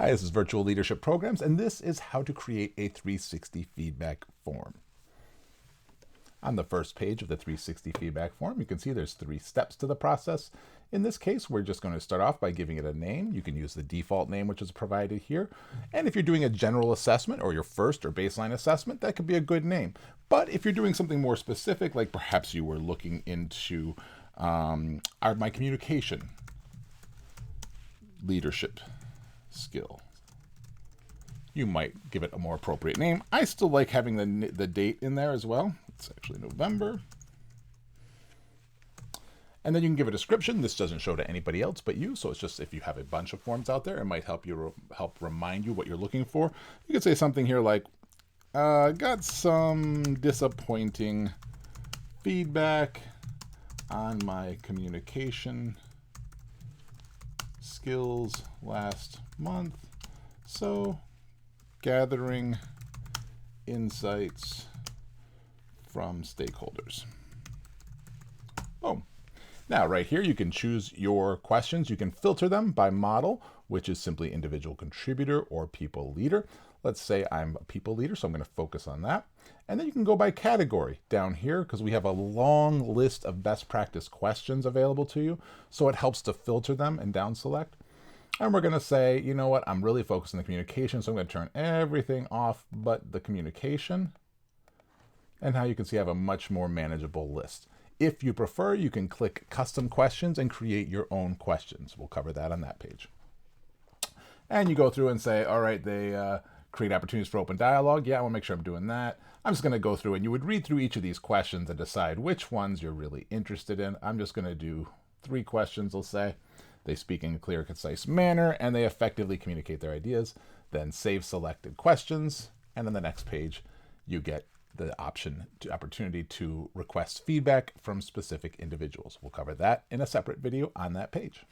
Hi, this is Virtual Leadership Programs, and this is how to create a 360 feedback form. On the first page of the 360 feedback form, you can see there's 3 steps to the process. In this case, we're just going to start off by giving it a name. You can use the default name, which is provided here. And if you're doing a general assessment or your first or baseline assessment, that could be a good name. But if you're doing something more specific, like perhaps you were looking into my communication leadership skill, you might give it a more appropriate name. I still like having the date in there as well. It's actually November. And then you can give a description. This doesn't show to anybody else but you, so it's just if you have a bunch of forms out there, it might help remind you what you're looking for. You could say something here like, got some disappointing feedback on my communication skills last month, so gathering insights from stakeholders. Boom. Now right here you can choose your questions. You can filter them by model, which is simply individual contributor or people leader. Let's say I'm a people leader, so I'm going to focus on that. And then you can go by category down here because we have a long list of best practice questions available to you. So it helps to filter them and down select. And we're going to say, you know what, I'm really focused on the communication, so I'm going to turn everything off but the communication. And now you can see I have a much more manageable list. If you prefer, you can click custom questions and create your own questions. We'll cover that on that page. And you go through and say, all right, they create opportunities for open dialogue. Yeah, I want to make sure I'm doing that. I'm just going to go through and you would read through each of these questions and decide which ones you're really interested in. I'm just going to do 3 questions, we'll say. They speak in a clear, concise manner, and they effectively communicate their ideas. Then save selected questions. And on the next page, you get the opportunity to request feedback from specific individuals. We'll cover that in a separate video on that page.